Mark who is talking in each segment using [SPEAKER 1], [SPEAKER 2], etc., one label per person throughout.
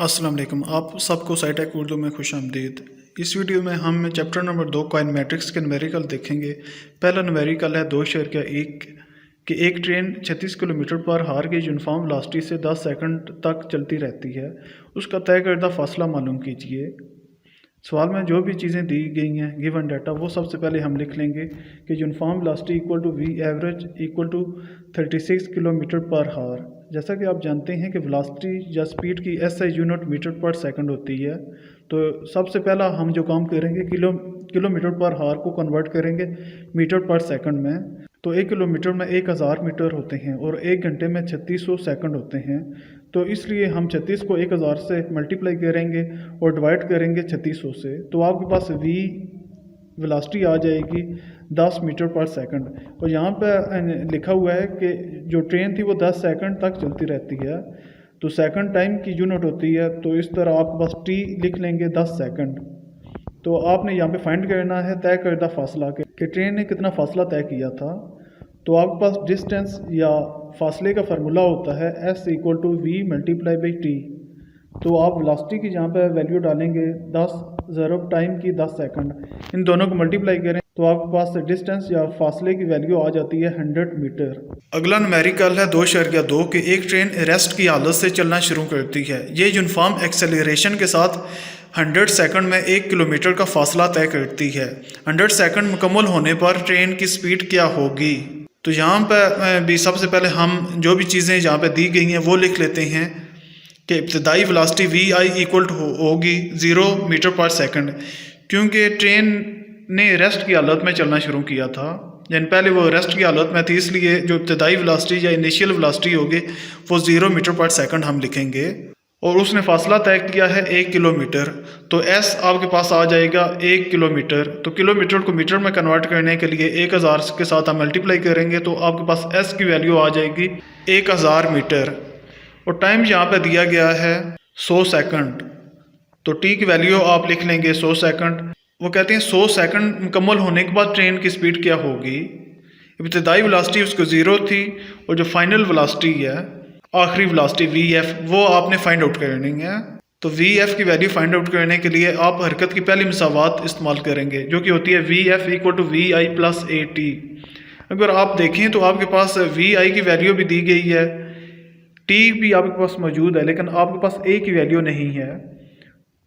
[SPEAKER 1] अस्सलाम वालेकुम। आप सबको साइटेक उर्दू में खुश आमदीद। इस वीडियो में हम चैप्टर नंबर 2 काइनेमेटिक्स के न्यूमेरिकल देखेंगे। पहला न्यूमेरिकल है 2.1 कि एक ट्रेन 36 किलोमीटर पर हार की यूनिफॉर्म वेलोसिटी से 10 सेकंड तक चलती रहती है, उसका तय करदा फासला मालूम कीजिए। सवाल में जो भी चीज़ें दी गई हैं गिवन डाटा, वो सबसे पहले हम लिख लेंगे कि uniform velocity equal to V average equal to 36 kilometre per hour. जैसा कि आप जानते हैं कि वेलोसिटी या स्पीड की SI unit metre per second होती है, तो सबसे पहला हम जो काम करेंगे किलोमीटर पर हार को कन्वर्ट करेंगे मीटर पर सेकंड में। तो 1 किलोमीटर में 1000 मीटर होते हैं और 1 घंटे में 3600 सेकंड होते हैं। तो इसलिए हम 36 को 1000 से मल्टीप्लाई करेंगे और डिवाइड करेंगे 3600 से, तो आपके पास वी वेलोसिटी आ जाएगी 10 मीटर पर सेकंड। और यहाँ पे लिखा हुआ है कि जो ट्रेन थी वो 10 सेकंड तक चलती रहती है, तो सेकंड टाइम की यूनिट होती है, तो इस तरह आप बस टी लिख लेंगे 10 सेकंड। तो आपने यहाँ पे फाइंड करना है तय करदा फासला कि ट्रेन ने कितना फासला तय किया था। तो आपके पास डिस्टेंस या फासले का फार्मूला होता है S equal to V multiply by T. तो आप वेलोसिटी की जहाँ पे वैल्यू डालेंगे 10 ज़रो टाइम की 10 सेकंड, इन दोनों को मल्टीप्लाई करें तो आपके पास डिस्टेंस या फासले की वैल्यू आ जाती है 100 मीटर। अगला न्यूमेरिकल है 2.2 कि एक ट्रेन रेस्ट की हालत से चलना शुरू करती है। ये यूनिफॉर्म एक्सेलरेशन के साथ 100 सेकंड में 1 किलोमीटर का फासला तय करती है। 100 सेकंड मुकम्मल होने पर ट्रेन की स्पीड क्या होगी? तो यहाँ पर भी सबसे पहले हम जो भी चीज़ें यहाँ पे दी गई हैं वो लिख लेते हैं कि इब्तदाई velocity V I equal to होगी 0 मीटर पर सेकंड, क्योंकि ट्रेन ने रेस्ट की हालत में चलना शुरू किया था, यानी पहले वो रेस्ट की हालत में थी, इसलिए जो इब्तदाई वेलोसिटी या इनिशियल वेलोसिटी होगी वो 0 मीटर पर सेकंड हम लिखेंगे। और उसने फासला तय किया है 1 किलोमीटर, तो S आपके पास आ जाएगा 1 किलोमीटर। तो किलोमीटर को मीटर में कन्वर्ट करने के लिए 1000 के साथ हम मल्टीप्लाई करेंगे तो आपके पास S की वैल्यू आ जाएगी 1000 मीटर। और टाइम यहाँ पे दिया गया है 100 सेकंड, तो T की वैल्यू आप लिख लेंगे 100 सेकंड। वो कहते हैं 100 सेकंड मुकम्मल होने के बाद ट्रेन की स्पीड क्या होगी। इब्तदाई वेलोसिटी उसको 0 थी और जो फाइनल वेलोसिटी है आखिरी वेलोसिटी वी एफ, वो आपने फाइंड आउट करनी है। तो वी एफ की वैल्यू फाइंड आउट करने के लिए आप हरकत की पहली मसावात इस्तेमाल करेंगे, जो कि होती है V F equal to we I plus A T. अगर आप देखें तो आपके पास वी आई की वैल्यू भी दी गई है, टी भी आपके पास मौजूद है, लेकिन आपके पास ए की वैल्यू नहीं है।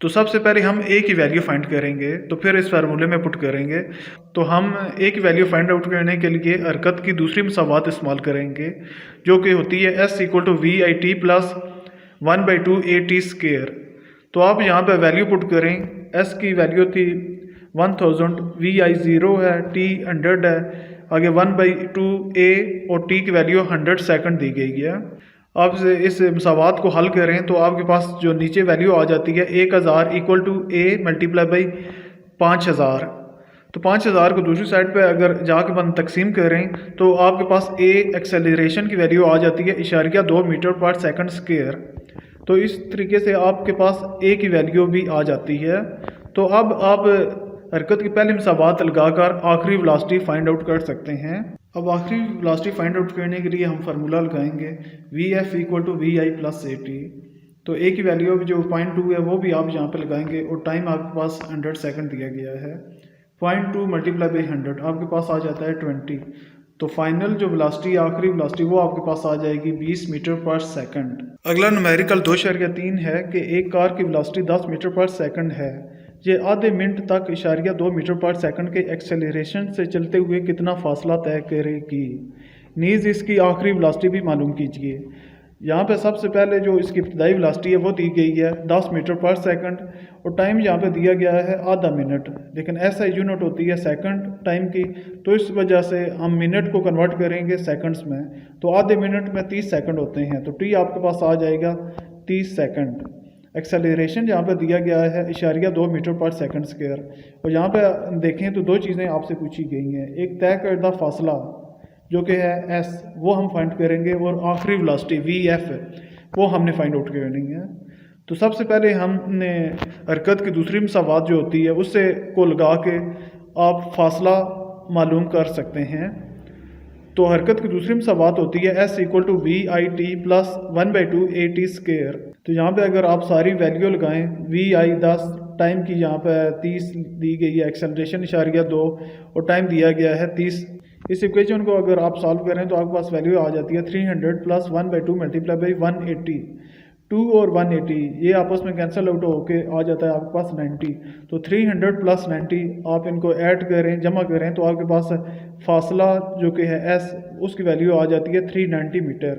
[SPEAKER 1] तो सबसे पहले हम ए की वैल्यू फाइंड करेंगे, तो फिर इस फार्मूले में पुट करेंगे। तो हम ए की वैल्यू फाइंड आउट करने के लिए हरकत की दूसरी मसावात इस्तेमाल करेंगे, जो कि होती है S equal to we I T plus 1/2 A T square. तो आप यहाँ पे वैल्यू पुट करें, एस की वैल्यू थी 1000, वी आई 0 है, टी 100 है, आगे 1/2 ए और टी की वैल्यू 100 सेकंड दी गई है। आप इस मसावात को हल करें तो आपके पास जो नीचे वैल्यू आ जाती है 1000 equal to A multiply by 5000। तो 5000 को दूसरी साइड पे अगर जाके बंद तकसीम करें तो आपके पास ए एक्सेलरेशन की वैल्यू आ जाती है 0.2 मीटर पर सेकंड स्क्वायर। तो इस तरीके से आपके पास ए की वैल्यू भी आ जाती है। तो अब आप हरकत की पहली मसावात लगाकर आखिरी वेलोसिटी फाइंड आउट कर सकते हैं। अब आखिरी वेलोसिटी फाइंड आउट करने के लिए हम फार्मूला लगाएंगे V F equal to we I plus A T. तो ए की वैल्यू जो 0.2 है वो भी आप यहाँ पे लगाएंगे और टाइम आपके पास 100 सेकंड दिया गया है। 0.2 मल्टीप्लाई बाई 100 आपके पास आ जाता है 20। तो फाइनल जो वेलोसिटी आखिरी वेलोसिटी वो आपके पास आ जाएगी 20 मीटर पर सेकंड। अगला न्यूमेरिकल 2.3 है कि एक कार की वेलोसिटी 10 मीटर पर सेकंड है, ये आधे मिनट तक 0.2 मीटर पर सेकंड के एक्सेलरेशन से चलते हुए कितना फासला तय करेगी। नीज इसकी आखिरी वेलोसिटी भी मालूम कीजिए। यहाँ पे सबसे पहले जो इसकी इब्तदाई वेलोसिटी है वो दी गई है 10 मीटर पर सेकंड और टाइम यहाँ पे दिया गया है आधा मिनट, लेकिन ऐसा यूनिट होती है सेकंड टाइम की, तो इस वजह से हम मिनट को कन्वर्ट करेंगे सेकंड्स में। तो आधे मिनट में 30 सेकंड होते हैं, तो टी आपके पास आ जाएगा 30 सेकंड। एक्सेलरेशन यहाँ पे दिया गया है 0.2 मीटर पर सेकंड स्क्वायर। और यहाँ पे देखें तो दो चीज़ें आपसे पूछी गई हैं, एक तय करदा फासला जो कि है S, वो हम फाइंड करेंगे, और आखिरी वेलोसिटी वी एफ वो हमने फाइंड आउट करनी है। तो सबसे पहले हमने हरकत की दूसरी मसावात जो होती है उससे को लगा के आप फासला मालूम कर सकते हैं। तो हरकत की दूसरी मसावात होती है s equal to we I T plus 1/2 A T square. तो यहाँ पे अगर आप सारी वैल्यू लगाएं, वी आई 10, टाइम की यहाँ पे 30 दी गई है, एक्सेलरेशन इशारिया 2 और टाइम दिया गया है 30। इस इक्वेशन को अगर आप सॉल्व करें तो आपके पास वैल्यू आ जाती है 300 प्लस 1/2 मल्टीप्लाई बाई 180। 2 और 180 ये आपस में कैंसिल आउट होके आ जाता है आपके पास 90। तो 300 प्लस 90 आप इनको ऐड करें, जमा करें तो आपके पास फासला जो कि है s, उसकी वैल्यू आ जाती है 390 मीटर।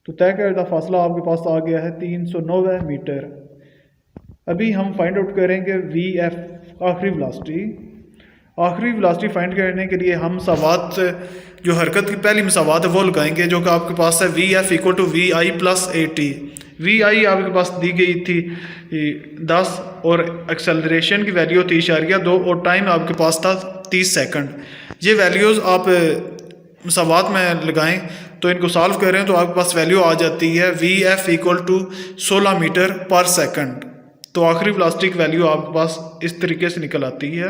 [SPEAKER 1] तो तय करदा फासला आपके पास आ गया है 390 मीटर। अभी हम फाइंड आउट करेंगे वी एफ, आखिरी वेलोसिटी। आखिरी वेलोसिटी फाइंड करने के लिए हम मसावात, जो हरकत की पहली मसावात है वो लगाएंगे, जो कि आपके पास है V F equal to we I plus A T. V i आपके पास दी गई थी 10 और एक्सेलरेशन की वैल्यू थी इशारिया 2 और टाइम आपके पास था 30 सेकंड। ये वैल्यूज़ आप मसावात में लगाएं तो इनको सॉल्व करें तो आपके पास वैल्यू आ जाती है V F equal to 16 metre per second. तो आखिरी वेलोसिटी की वैल्यू आपके पास इस तरीके से निकल आती है।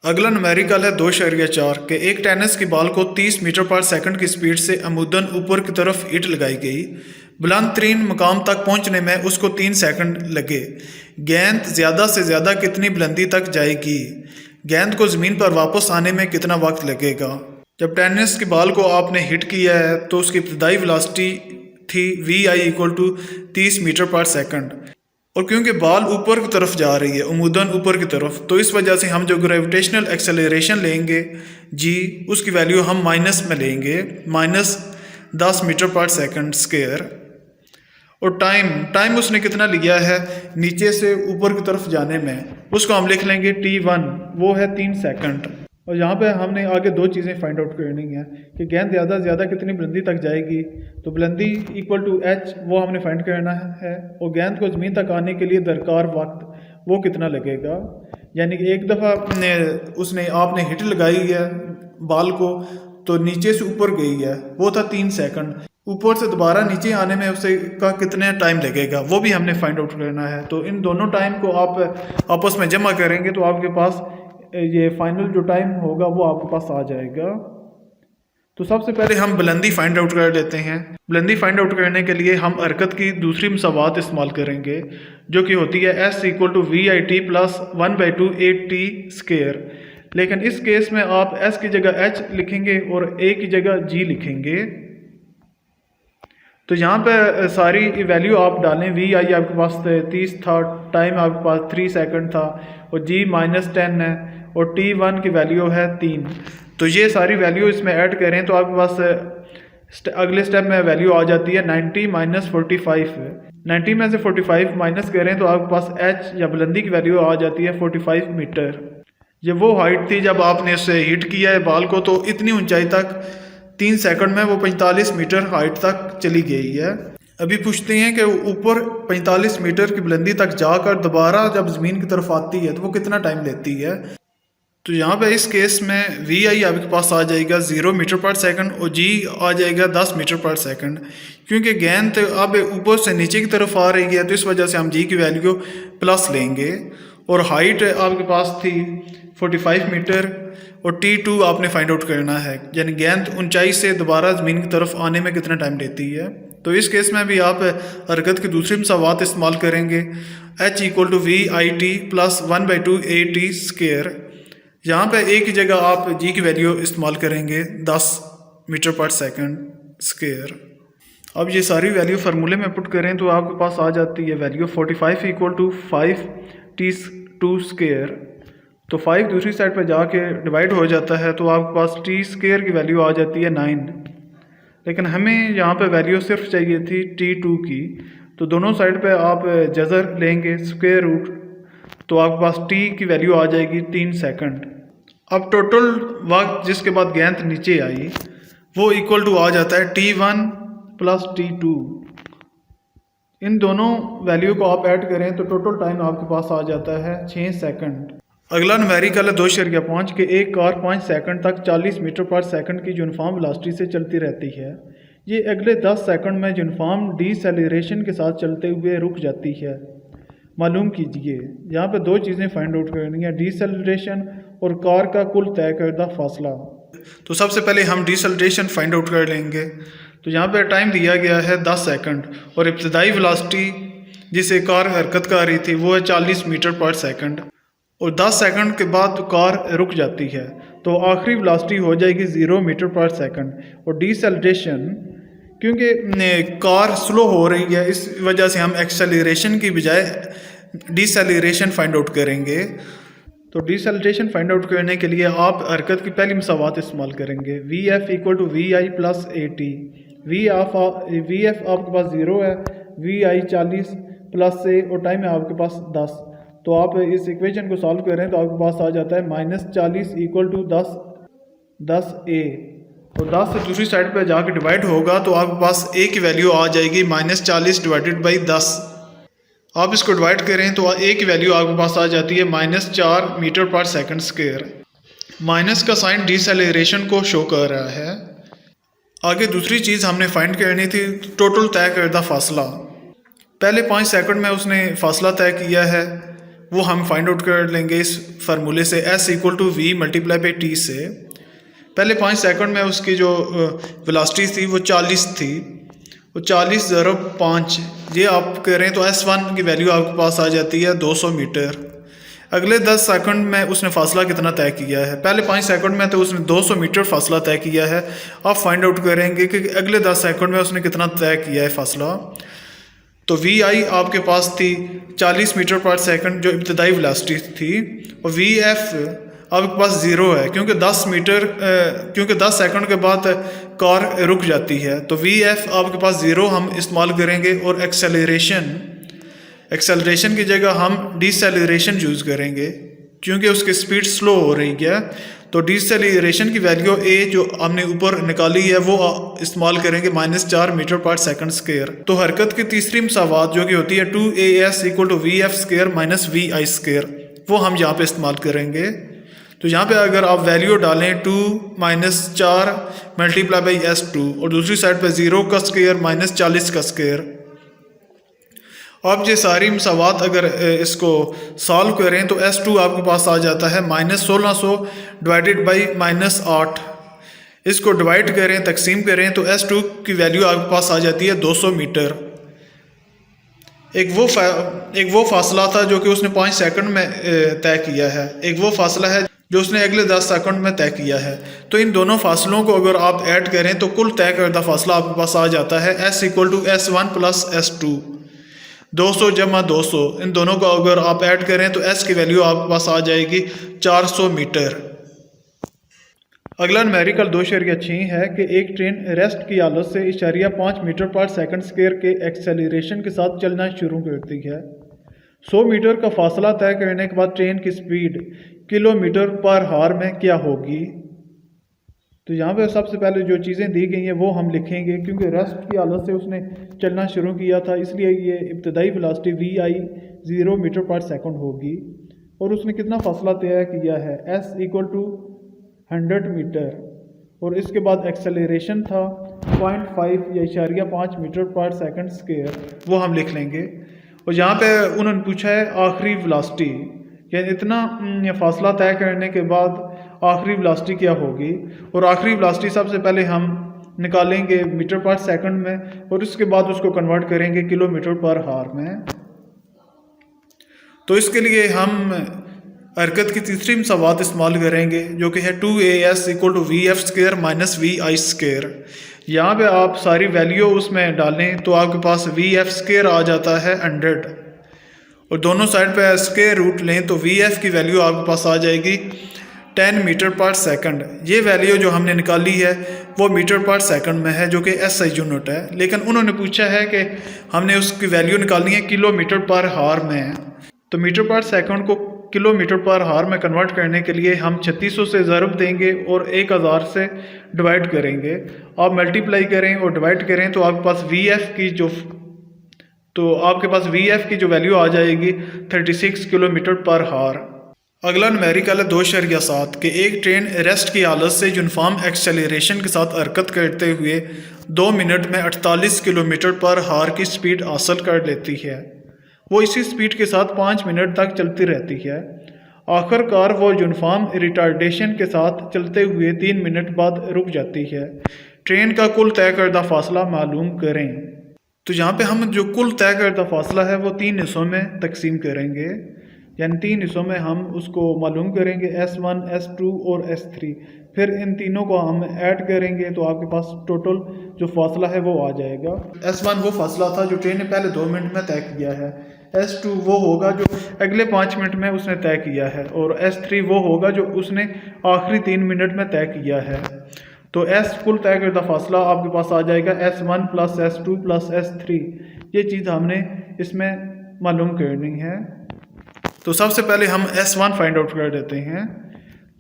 [SPEAKER 1] अगला न्यूमेरिकल है 2.4 के एक टेनिस की बॉल को 30 मीटर पर सेकंड की स्पीड से अमुदन ऊपर की तरफ हिट लगाई गई। बुलंद तरीन मकाम तक पहुंचने में उसको 3 सेकंड लगे। गेंद ज़्यादा से ज़्यादा कितनी बुलंदी तक जाएगी? गेंद को ज़मीन पर वापस आने में कितना वक्त लगेगा? जब टेनिस की बॉल को आपने हिट किया है तो उसकी इब्तदाई वेलोसिटी थी V I equal to 30 metre per second, और क्योंकि बॉल ऊपर की तरफ जा रही है, उमूदन ऊपर की तरफ, तो इस वजह से हम जो ग्रेविटेशनल एक्सेलरेशन लेंगे जी, उसकी वैल्यू हम माइनस में लेंगे, -10 मीटर पर सेकंड स्क्वायर। और टाइम उसने कितना लिया है नीचे से ऊपर की तरफ जाने में, उसको हम लिख लेंगे T1, वो है 3 सेकंड। और यहाँ पे हमने आगे दो चीज़ें फाइंड आउट करनी है कि गेंद ज़्यादा से ज़्यादा कितनी बुलंदी तक जाएगी। तो बुलंदी इक्वल टू h वो हमने फाइंड करना है, और गेंद को ज़मीन तक आने के लिए दरकार वक्त वो कितना लगेगा। यानी कि एक दफ़ा उसने आपने हिट लगाई है बॉल को तो नीचे से ऊपर गई है, वो था 3 सेकंड। ऊपर से दोबारा नीचे आने में उसे का कितने टाइम लगेगा वो भी हमने फाइंड आउट करना है। तो इन दोनों टाइम को आप आपस में जमा करेंगे तो आपके पास ये फाइनल जो टाइम होगा वो आपके पास आ जाएगा। तो सबसे पहले हम बुलंदी फाइंड आउट कर लेते हैं। बुलंदी फाइंड आउट करने के लिए हम हरकत की दूसरी मसावात इस्तेमाल करेंगे, जो कि होती है s equal to we I T plus 1/2 A T square. लेकिन इस केस में आप s की जगह h लिखेंगे और a की जगह g लिखेंगे। तो यहाँ पे सारी वैल्यू आप डालें। वी आई आपके पास 30 था, टाइम आपके पास 3 सेकंड था, और जी -10 है, और T1 की वैल्यू है 3। तो ये सारी वैल्यू इसमें ऐड करें तो आपके पास अगले स्टेप में वैल्यू आ जाती है 90 - 45। 90 में से 45 माइनस करें तो आपके पास h या बुलंदी की वैल्यू आ जाती है 45 मीटर। ये वो हाइट थी जब आपने इससे हिट किया है बॉल को, तो इतनी ऊंचाई तक 3 सेकंड में वो 45 मीटर हाइट तक चली गई है। अभी पूछते हैं कि ऊपर 45 मीटर की बुलंदी तक जाकर दोबारा जब ज़मीन की तरफ आती है तो वो कितना टाइम लेती है। तो यहाँ पे इस केस में वी आई आपके पास आ जाएगा 0 मीटर पर सेकंड और जी आ जाएगा 10 मीटर पर सेकंड। क्योंकि गेंद अब ऊपर से नीचे की तरफ आ रही है तो इस वजह से हम जी की वैल्यू प्लस लेंगे। और हाइट आपके पास थी 45 मीटर और T2 आपने फाइंड आउट करना है, यानी गेंद ऊंचाई से दोबारा ज़मीन की तरफ आने में कितना टाइम लेती है। तो इस केस में भी आप हरकत की दूसरी मसावात इस्तेमाल करेंगे, h equal to we I T plus 1/2 A T square. यहाँ पे a की जगह आप g की वैल्यू इस्तेमाल करेंगे 10 मीटर पर सेकंड स्क्वायर। अब ये सारी वैल्यू फार्मूले में पुट करें तो आपके पास आ जाती है value 45 equal to 5t2 square. तो 5 दूसरी साइड पर जाके डिवाइड हो जाता है तो आपके पास t स्क्वायर की वैल्यू आ जाती है 9। लेकिन हमें यहाँ पे वैल्यू सिर्फ चाहिए थी T2 की, तो दोनों साइड पे आप जज़र लेंगे स्क्वायर रूट, तो आपके पास t की वैल्यू आ जाएगी 3 सेकंड। अब टोटल वक्त जिसके बाद गेंद नीचे आई वो इक्वल टू आ जाता है T1 प्लस T2। इन दोनों वैल्यू को आप ऐड करें तो टोटल टाइम आपके पास आ जाता है 6 सेकंड। अगला न्यूमेरिकल है 2.5 के एक कार 5 सेकंड तक 40 मीटर पर सेकंड की यूनिफॉर्म वेलोसिटी से चलती रहती है। ये अगले 10 सेकंड में यूनिफॉर्म डीसेलरेशन के साथ चलते हुए रुक जाती है। मालूम कीजिए। यहाँ पे दो चीज़ें फाइंड आउट करनी है, डीसेलरेशन और कार का कुल तय करदा फासला। तो सबसे पहले हम डिसेलरेशन फाइंड आउट कर लेंगे। तो यहाँ पे टाइम दिया गया है 10 सेकंड और इब्तदाई वेलोसिटी जिससे कार हरकत कर रही थी वो है 40 मीटर पर सेकंड, और 10 सेकंड के बाद कार रुक जाती है तो आखिरी वेलोसिटी हो जाएगी 0 मीटर पर सेकंड। और डिसेलरेशन क्योंकि कार स्लो हो रही है इस वजह से हम एक्सेलरेशन की बजाय डिसेलरेशन फाइंड आउट करेंगे। तो डिसेलरेशन फाइंड आउट करने के लिए आप हरकत की पहली मसावात इस्तेमाल करेंगे। V F equal to we I plus A T. V F आपके पास 0 है, वी आई 40 प्लस ए और टाइम है आपके पास 10। तो आप इस इक्वेशन को सॉल्व करें तो आपके पास आ जाता है -40 इक्वल टू 10 ए। तो 10 से दूसरी साइड पर जाके डिवाइड होगा तो आपके पास ए की वैल्यू आ जाएगी -40 डिवाइडेड बाई 10। आप इसको डिवाइड करें तो ए की वैल्यू आपके पास आ जाती है -4 metre per second square. Minus का साइन डिसेलरेशन को शो कर रहा है। आगे दूसरी चीज़ हमने फाइंड करनी थी टोटल तय करदा फासला। पहले 5 सेकंड में उसने फासला तय किया है वो हम फाइंड आउट कर लेंगे इस फार्मूले से S equal to V multiply by T से। पहले 5 सेकंड में उसकी जो वेलोसिटी थी वो 40 थी, वो 40 ज़रो 5 ये आप करें तो S1 की वैल्यू आपके पास आ जाती है 200 मीटर। अगले 10 सेकंड में उसने फासला कितना तय किया है? पहले 5 सेकंड में तो उसने 200 मीटर फासला तय किया है। आप फाइंड आउट करेंगे कि अगले 10 सेकंड में उसने कितना तय किया है फासला। तो वी आई आपके पास थी 40 मीटर पर सेकंड जो इब्तदाई वेलोसिटी थी, और वी एफ आपके पास 0 है क्योंकि 10 सेकंड के बाद कार रुक जाती है। तो वी एफ आपके पास 0 हम इस्तेमाल करेंगे और एक्सेलरेशन की जगह हम डिसेलरेशन यूज़ करेंगे क्योंकि उसकी स्पीड स्लो हो रही है। तो डिसेलरेशन की वैल्यू ए जो हमने ऊपर निकाली है वो इस्तेमाल करेंगे -4 मीटर पर सेकंड स्क्वायर। तो हरकत की तीसरी मसावात जो कि होती है 2as equal to V F square minus we I square वो हम यहाँ पे इस्तेमाल करेंगे। तो यहाँ पे अगर आप वैल्यू डालें 2 - 4 मल्टीप्लाई बाई S2 और दूसरी साइड पे 0 का स्क्वायर -40 का स्क्वायर। आप ये सारी मसावात अगर इसको सॉल्व करें तो S2 आपके पास आ जाता है -1600 डिवाइडेड बाई -8। इसको डिवाइड करें तकसीम करें तो S2 की वैल्यू आपके पास आ जाती है 200 मीटर। एक वो फासला था जो कि उसने 5 सेकंड में तय किया है, एक वो फासला है जो उसने अगले 10 सेकंड में तय किया है। तो इन दोनों फासलों को अगर आप ऐड करें तो कुल तय करदा फासला आपके पास आ जाता है S equal to S1 plus S2। 200 जमा 200 इन दोनों को अगर आप ऐड करें तो S की वैल्यू आपके पास आ जाएगी 400 मीटर। अगला न्यूमेरिकल 2.6 है कि एक ट्रेन रेस्ट की हालत से 0.5 मीटर पर सेकंड स्क्वायर के एक्सेलरेशन के साथ चलना शुरू करती है। 100 मीटर का फासला तय करने के बाद ट्रेन की स्पीड किलोमीटर पर हावर में क्या होगी? तो यहाँ पे सबसे पहले जो चीज़ें दी गई हैं वो हम लिखेंगे क्योंकि रेस्ट की हालत से उसने चलना शुरू किया था, इसलिए ये इब्तदाई वेलोसिटी वी आई 0 मीटर पर सेकंड होगी। और उसने कितना फासला तय किया है S इक्वल टू 100 मीटर, और इसके बाद एक्सेलरेशन था 0.5 या 0.5 मीटर पर सेकंड स्क्वायर वो हम लिख लेंगे। और यहाँ पे उन्होंने पूछा है आखिरी वेलोसिटी, यानी इतना फासला तय करने के बाद आखिरी वेलोसिटी क्या होगी। और आखिरी वेलोसिटी सबसे पहले हम निकालेंगे मीटर पर सेकंड में और उसके बाद उसको कन्वर्ट करेंगे किलोमीटर पर हावर में। तो इसके लिए हम हरकत की तीसरी मसावात इस्तेमाल करेंगे जो कि है 2as equal to V F square minus we I square. यहाँ पे आप सारी वैल्यू उसमें डालें तो आपके पास वी एफ स्क्वायर आ जाता है 100, और दोनों साइड पे स्क्वायर रूट लें तो वी एफ की वैल्यू आपके पास आ जाएगी 10 मीटर पर सेकंड। ये वैल्यू जो हमने निकाली है वो मीटर पर सेकंड में है जो कि SI यूनिट है, लेकिन उन्होंने पूछा है कि हमने उसकी वैल्यू निकालनी है किलोमीटर पर हावर में। तो मीटर पर सेकंड को किलोमीटर पर हावर में कन्वर्ट करने के लिए हम 3600 से ज़रब देंगे और 1000 से डिवाइड करेंगे। आप मल्टीप्लाई करें और डिवाइड करें तो आपके पास वी एफ की जो वैल्यू आ जाएगी 36 किलोमीटर पर हावर। अगला न्यूमेरिकल है 2.7 कि एक ट्रेन रेस्ट की हालत से यूनिफॉर्म एक्सेलरेशन के साथ हरकत करते हुए 2 मिनट में 48 किलोमीटर पर हावर की स्पीड हासिल कर लेती है। वो इसी स्पीड के साथ 5 मिनट तक चलती रहती है। आखिरकार वो यूनिफॉर्म रिटार्डेशन के साथ चलते हुए 3 मिनट बाद रुक जाती है। ट्रेन का कुल तय करदा फासला मालूम करें। तो यहाँ पे हम जो कुल तय करदा फासला है वो 3 हिस्सों में तकसीम करेंगे, यानी 3 हिस्सों में हम उसको मालूम करेंगे, S1, S2 और S3। फिर इन तीनों को हम ऐड करेंगे तो आपके पास टोटल जो फासला है वो आ जाएगा। S1 वो फासला था जो ट्रेन ने पहले 2 मिनट में तय किया है, S2 वो होगा जो अगले 5 मिनट में उसने तय किया है, और S3 वो होगा जो उसने आखिरी 3 मिनट में तय किया है। तो S कुल तय करदा फासला आपके पास आ जाएगा S1 plus S2 plus S3। ये चीज़ हमने इसमें मालूम करनी है। तो सबसे पहले हम S1 फाइंड आउट कर देते हैं।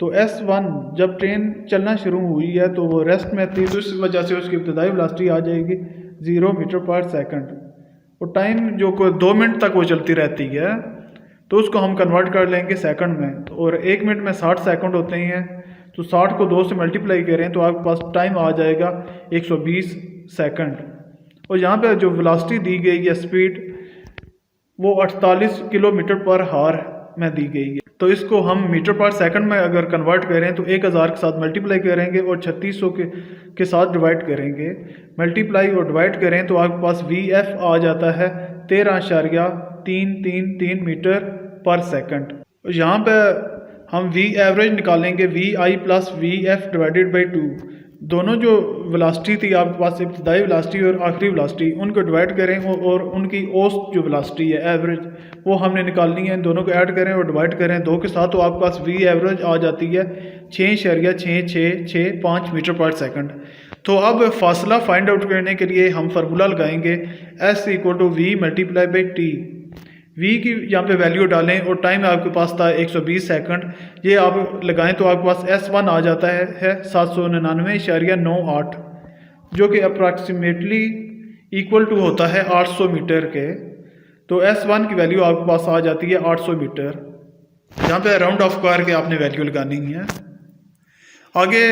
[SPEAKER 1] तो S1 जब ट्रेन चलना शुरू हुई है तो वो रेस्ट में थी, तो इस वजह से उसकी इब्तदाई वेलोसिटी आ जाएगी 0 मीटर पर सेकंड, और टाइम जो कोई 2 मिनट तक वो चलती रहती है तो उसको हम कन्वर्ट कर लेंगे सेकंड में। और 1 मिनट में 60 सेकंड होते हैं, तो 60 को 2 से मल्टीप्लाई करें तो आपके पास टाइम आ जाएगा 120 सेकंड। और यहाँ पे जो वेलोसिटी दी गई है स्पीड वो 48 किलोमीटर पर हावर में दी गई है। तो इसको हम मीटर पर सेकंड में अगर कन्वर्ट करें तो 1000 के साथ मल्टीप्लाई करेंगे और 3600 के साथ डिवाइड करेंगे। मल्टीप्लाई और डिवाइड करें तो आपके पास VF आ जाता है 13.333 मीटर पर सेकंड। यहाँ पे हम V एवरेज निकालेंगे, VI plus VF divided by 2। दोनों जो वेलोसिटी थी आपके पास, इब्तदाई वेलोसिटी और आखिरी वेलोसिटी, उनको डिवाइड करें और उनकी औसत जो वेलोसिटी है एवरेज वो हमने निकालनी है। इन दोनों को ऐड करें और डिवाइड करें 2 के साथ, तो आपके पास V एवरेज आ जाती है 6.6665 मीटर पर सेकंड। तो अब फासला फाइंड आउट करने के लिए हम फार्मूला लगाएंगे S = V multiply by T। V की यहाँ पे वैल्यू डालें और टाइम आपके पास था 120 सेकंड, ये आप लगाएं तो आपके पास S1 आ जाता है 799.98, जो कि अप्रॉक्सीमेटली इक्वल टू होता है 800 मीटर के। तो S1 की वैल्यू आपके पास आ जाती है 800 मीटर। यहाँ पे राउंड ऑफ करके आपने वैल्यू लगानी है। आगे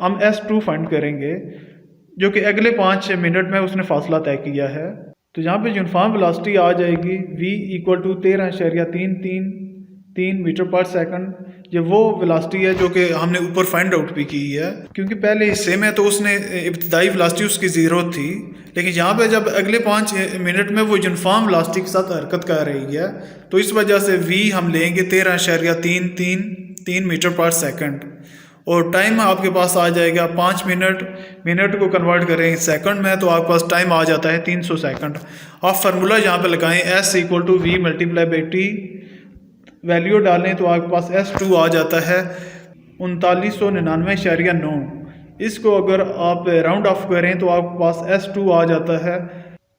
[SPEAKER 1] हम S2 फाइंड करेंगे, जो कि अगले 5 मिनट में उसने फासला तय किया है। तो यहाँ पे यूनिफॉर्म वेलोसिटी आ जाएगी V = 13.333 मीटर पर सेकंड। ये वो वेलोसिटी है जो कि हमने ऊपर फाइंड आउट भी की है, क्योंकि पहले हिस्से में तो उसने इब्तदाई वेलोसिटी उसकी 0 थी, लेकिन यहाँ पे जब अगले 5 मिनट में वो यूनिफॉर्म वेलोसिटी के साथ हरकत कर रही है तो इस वजह से V हम लेंगे 13.333 मीटर पर सेकंड, और टाइम आपके पास आ जाएगा 5 मिनट। मिनट को कन्वर्ट करें सेकंड में तो आपके पास टाइम आ जाता है 300 सेकंड। आप फार्मूला यहाँ पे लगाएं S = V multiply by T, value डालें तो आपके पास S2 आ जाता है 3999.9। इसको अगर आप राउंड ऑफ करें तो आपके पास S2 आ जाता है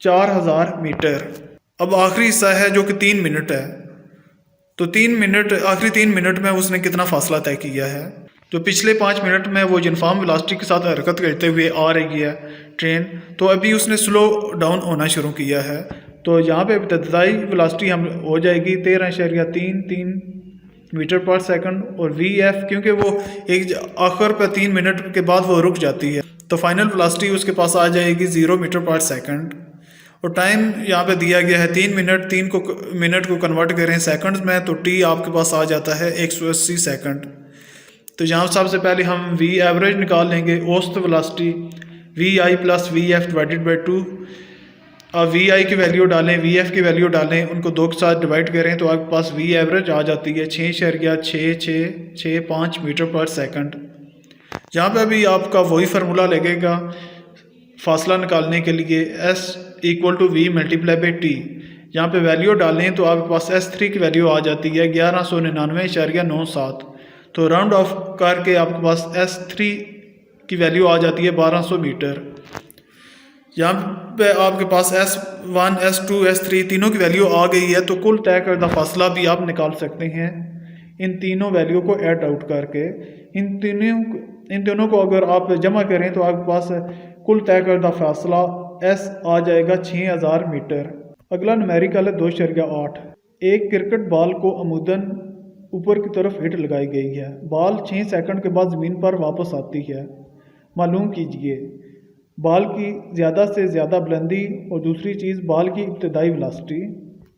[SPEAKER 1] 4000 मीटर। अब आखिरी हिस्सा है जो कि 3 मिनट है। तो 3 मिनट, आखिरी 3 मिनट में उसने कितना फासला तय किया है। तो पिछले 5 मिनट में वो यूनिफॉर्म वेलोसिटी के साथ हरकत करते हुए आ रही है ट्रेन, तो अभी उसने स्लो डाउन होना शुरू किया है। तो यहाँ पे इब्तदाई वेलोसिटी हम हो जाएगी 13.33 मीटर पर सेकंड, और VF क्योंकि वो एक आखिर पर 3 मिनट के बाद वो रुक जाती है तो फाइनल वेलोसिटी उसके पास आ जाएगी 0 मीटर पर सेकंड। और टाइम यहाँ पे दिया गया है 3 मिनट। 3 को मिनट को कन्वर्ट करें सेकंड्स में तो T आपके पास आ जाता है 180 सेकंड। तो यहाँ सबसे पहले हम V एवरेज निकाल लेंगे, औसत velocity VI plus VF divided by 2। अब VI की वैल्यू डालें, VF की वैल्यू डालें, उनको 2 के साथ डिवाइड करें तो आपके पास V एवरेज आ जाती है 6.6665 मीटर पर सेकंड। यहाँ पे अभी आपका वही फार्मूला लगेगा फासला निकालने के लिए S = V multiply by T। यहाँ पे वैल्यू डालें तो आपके पास S3 की वैल्यू आ जाती है 1199.97। तो राउंड ऑफ करके आपके पास S3 की वैल्यू आ जाती है 1200 मीटर। यहाँ पे आपके पास S1, S2, S3 तीनों की वैल्यू आ गई है। तो कुल तय करदा फासला भी आप निकाल सकते हैं इन तीनों वैल्यू को ऐड आउट करके। इन तीनों को अगर आप जमा करें तो आपके पास कुल तय करदा फासला S आ जाएगा 6000 मीटर। अगला न्यूमेरिकल है 2.8। एक क्रिकेट बॉल को अमूदन ऊपर की तरफ हिट लगाई गई है। बॉल 6 सेकंड के बाद ज़मीन पर वापस आती है। मालूम कीजिए बॉल की ज़्यादा से ज़्यादा बुलंदी और दूसरी चीज़ बॉल की इब्तदाई वेलोसिटी।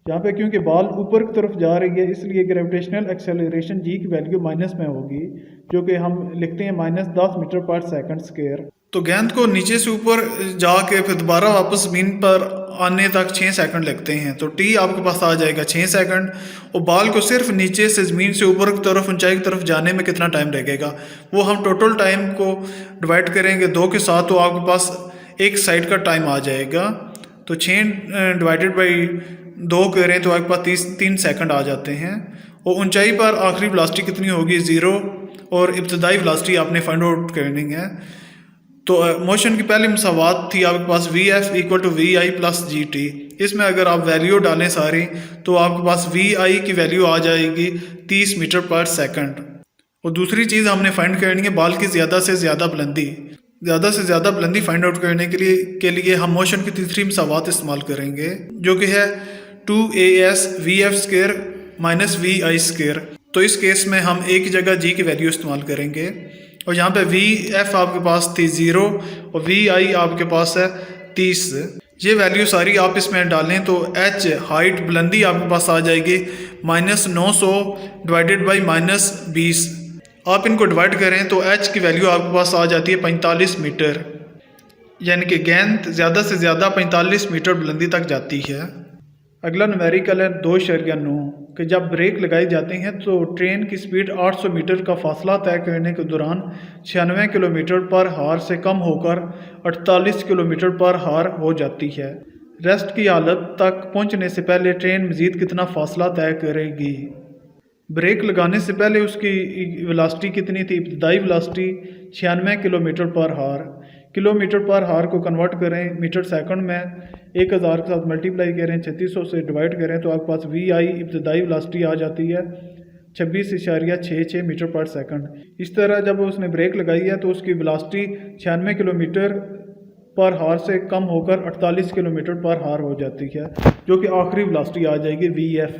[SPEAKER 1] यहाँ पे क्योंकि बॉल ऊपर की तरफ जा रही है इसलिए ग्रेविटेशनल एक्सेलरेशन जी की वैल्यू माइनस में होगी, जो कि हम लिखते हैं -10 मीटर पर सेकंड स्क्वायर। तो गेंद को नीचे से ऊपर जाके फिर दोबारा वापस ज़मीन पर आने तक 6 सेकंड लगते हैं, तो टी आपके पास आ जाएगा 6 सेकंड। और बॉल को सिर्फ नीचे से ज़मीन से ऊपर की तरफ ऊंचाई की तरफ जाने में कितना टाइम लगेगा, वो हम टोटल टाइम को डिवाइड करेंगे 2 के साथ, तो आपके पास एक साइड का टाइम आ जाएगा। तो 6 डिवाइडेड बाई 2 करें तो आपके पास 3 सेकंड आ जाते हैं। और ऊंचाई पर आखिरी वेलोसिटी कितनी होगी 0, और इब्तदाई वेलोसिटी आपने फाइंड आउट करनी है। तो मोशन की पहली मसावात थी आपके पास V F equal to we I plus g t. इसमें अगर आप वैल्यू डालें सारी तो आपके पास वी आई की वैल्यू आ जाएगी 30 मीटर पर सेकंड। और दूसरी चीज़ हमने फाइंड करनी है बॉल की ज़्यादा से ज़्यादा बुलंदी फाइंड आउट करने के लिए हम मोशन की तीसरी मसावात इस्तेमाल करेंगे, जो कि है 2as V F square minus we I square. तो इस केस में हम एक जगह जी की वैल्यू इस्तेमाल करेंगे, और यहाँ पे वी एफ आपके पास थी 0 और वी आई आपके पास है 30। ये वैल्यू सारी आप इसमें डालें तो एच हाइट बुलंदी आपके पास आ जाएगी -900 डिवाइडेड बाई -20। आप इनको डिवाइड करें तो एच की वैल्यू आपके पास आ जाती है 45 मीटर, यानी कि गेंद ज़्यादा से ज़्यादा 45 मीटर बुलंदी तक जाती है। अगला न्यूमेरिकल है 2.9 कि जब ब्रेक लगाई जाती हैं तो ट्रेन की स्पीड 800 मीटर का फासला तय करने के दौरान 96 किलोमीटर पर हार से कम होकर 48 किलोमीटर पर हार हो जाती है। रेस्ट की हालत तक पहुंचने से पहले ट्रेन मज़ीद कितना फासला तय करेगी। ब्रेक लगाने से पहले उसकी वेलोसिटी कितनी थी, इब्तदाई वेलोसिटी 96 किलोमीटर पर हार। किलोमीटर पर हार को कन्वर्ट करें मीटर सेकंड में, 1000 के साथ मल्टीप्लाई करें, 3600 से डिवाइड करें तो आपके पास वी आई इब्तदाई वेलोसिटी आ जाती है 26.66 मीटर पर सेकंड। इस तरह जब उसने ब्रेक लगाई है तो उसकी वेलोसिटी 96 किलोमीटर पर हार से कम होकर 48 किलोमीटर पर हार हो जाती है, जो कि आखिरी वेलोसिटी आ जाएगी वी एफ।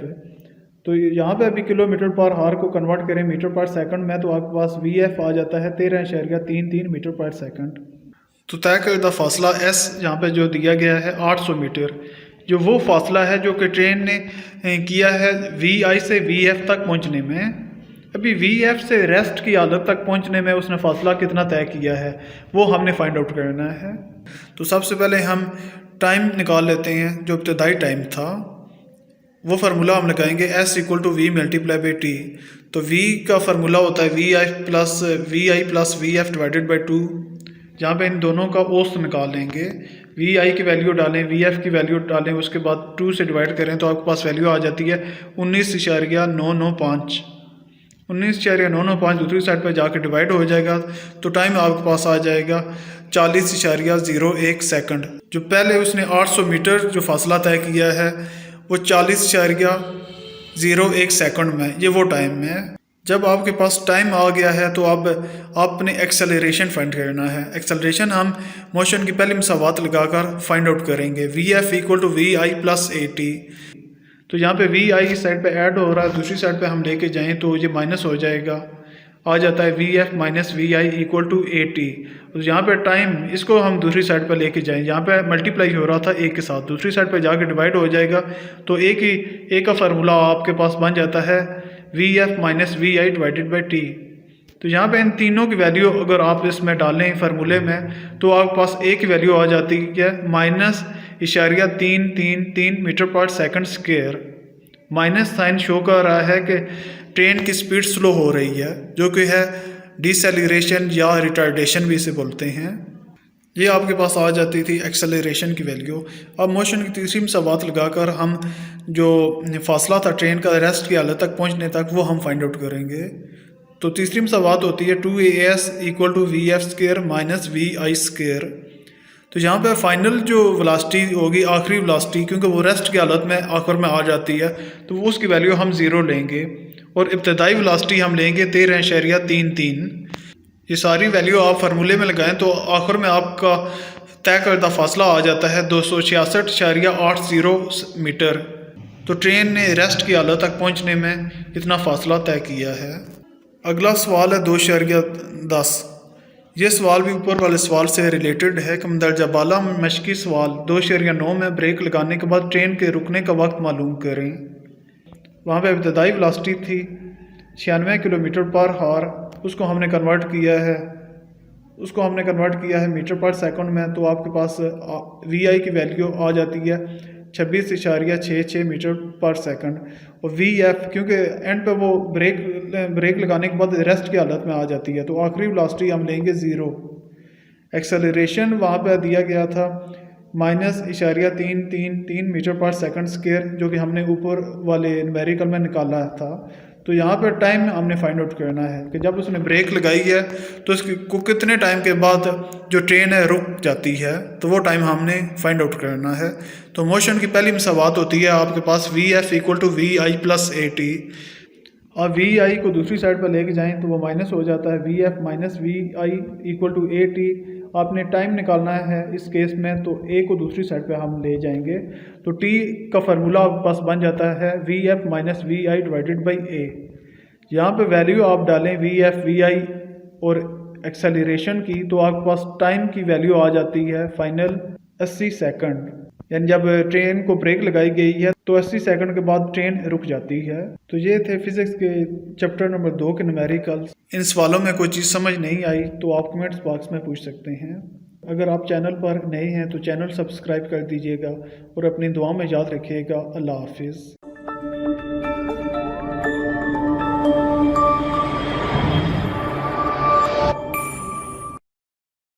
[SPEAKER 1] तो यहाँ पे अभी किलोमीटर पर हार को कन्वर्ट करें मीटर पर सेकंड में तो आपके पास वी एफ आ जाता है 13.33 मीटर पर सेकंड। तो तय करदा फासला एस यहाँ पे जो दिया गया है 800 मीटर, जो वो फासला है जो कि ट्रेन ने किया है वी आई से वी एफ तक पहुँचने में। अभी वी एफ से रेस्ट की हालत तक पहुँचने में उसने फासला कितना तय किया है वो हमने फाइंड आउट करना है। तो सबसे पहले हम टाइम निकाल लेते हैं, जो इब्तदाई टाइम था वो फार्मूला हम लगाएंगे S equal to V multiply by T. तो वी का फार्मूला होता है V I plus V F divided by 2। जहाँ पे इन दोनों का औसत निकाल लेंगे, वी आई की वैल्यू डालें, वी एफ की वैल्यू डालें, उसके बाद 2 से डिवाइड करें तो आपके पास वैल्यू आ जाती है 19.995। 19.995 दूसरी साइड पर जाकर डिवाइड हो जाएगा तो टाइम आपके पास आ जाएगा 40.01 सेकंड। जो पहले उसने 800 मीटर जो फासला तय किया है वो 40.01 सेकंड में, ये वो टाइम में है। जब आपके पास टाइम आ गया है तो अब आपने एक्सेलरेशन फाइंड करना है। एक्सेलरेशन हम मोशन की पहली मसावात लगाकर फाइंड आउट करेंगे, V F equal to we I plus A T. तो यहाँ पे वी आई इस साइड पे ऐड हो रहा है, दूसरी साइड पे हम लेके जाएं तो ये माइनस हो जाएगा, आ जाता है V F minus we I equal to A T. तो यहाँ पे टाइम इसको हम दूसरी साइड पे लेके जाएं, यहाँ पे मल्टीप्लाई हो रहा था एक के साथ, दूसरी साइड पे जाके डिवाइड हो जाएगा तो एक का फार्मूला आपके पास बन जाता है V F minus we I divided by T. तो यहाँ पे इन तीनों की वैल्यू अगर आप इसमें डालें फार्मूले में तो आपके पास एक की वैल्यू आ जाती है -333 metre per second square. Minus sign show कर रहा है कि ट्रेन की स्पीड स्लो हो रही है, जो कि है डिसेलरेशन या रिटार्डेशन भी इसे बोलते हैं। ये आपके पास आ जाती थी एक्सेलरेशन की वैल्यू। अब मोशन की तीसरी मसावात लगाकर हम जो फासला था ट्रेन का रेस्ट की हालत तक पहुंचने तक वो हम फाइंड आउट करेंगे। तो तीसरी मसावात होती है 2as equal to V F square minus we I square. तो यहाँ पे फाइनल जो वेलोसिटी होगी, आखिरी वेलोसिटी, क्योंकि वो रेस्ट की हालत में आखिर में आ जाती है तो उसकी वैल्यू हम 0 लेंगे, और इब्तदाई वेलोसिटी हम लेंगे 13.33। ये सारी वैल्यू आप फार्मूले में लगाएं तो आखिर में आपका तय करदा फासला आ जाता है 266.80 मीटर। तो ट्रेन ने रेस्ट की हालत तक पहुंचने में इतना फासला तय किया है। अगला सवाल है 2.10। ये सवाल भी ऊपर वाले सवाल से रिलेटेड है। कम दर्जा बाला मशकी सवाल 2.9 में ब्रेक लगाने के बाद ट्रेन के रुकने का वक्त मालूम करें। वहाँ पे इब्तदाई वेलोसिटी थी 96 किलोमीटर पर हार, उसको हमने कन्वर्ट किया है मीटर पर सेकंड में, तो आपके पास वी आई की वैल्यू आ जाती है 26.66 मीटर पर सेकंड। और वी एफ क्योंकि एंड पे वो ब्रेक लगाने के बाद रेस्ट की हालत में आ जाती है, तो आखिरी वेलोसिटी हम लेंगे 0। एक्सेलरेशन वहाँ पे दिया गया था -333 मीटर पर सेकंड स्क्वायर, जो कि हमने ऊपर वाले न्यूमेरिकल में निकाला था। तो यहाँ पर टाइम हमने फाइंड आउट करना है कि जब उसने ब्रेक लगाई है तो उसको कितने टाइम के बाद जो ट्रेन है रुक जाती है, तो वो टाइम हमने फाइंड आउट करना है। तो मोशन की पहली मसावात होती है आपके पास V F equal to we I plus A t. अब वी आई को दूसरी साइड पर लेके जाएं तो वो माइनस हो जाता है V F minus we I equal to A T. आपने टाइम निकालना है इस केस में, तो ए को दूसरी साइड पे हम ले जाएंगे, तो टी का फार्मूला बस बन जाता है V F minus we I divided by a. यहाँ पे वैल्यू आप डालें वी एफ वी आई और एक्सेलरेशन की, तो आपके पास टाइम की वैल्यू आ जाती है फाइनल 80 सेकंड। यानी जब ट्रेन को ब्रेक लगाई गई है तो 80 सेकंड के बाद ट्रेन रुक जाती है। तो ये थे फिजिक्स के चैप्टर नंबर 2 के न्यूमेरिकल्स। इन सवालों में कोई चीज़ समझ नहीं आई तो आप कमेंट्स बॉक्स में पूछ सकते हैं। अगर आप चैनल पर नए हैं तो चैनल सब्सक्राइब कर दीजिएगा और अपनी दुआ में याद रखिएगा। अल्लाह हाफिज़।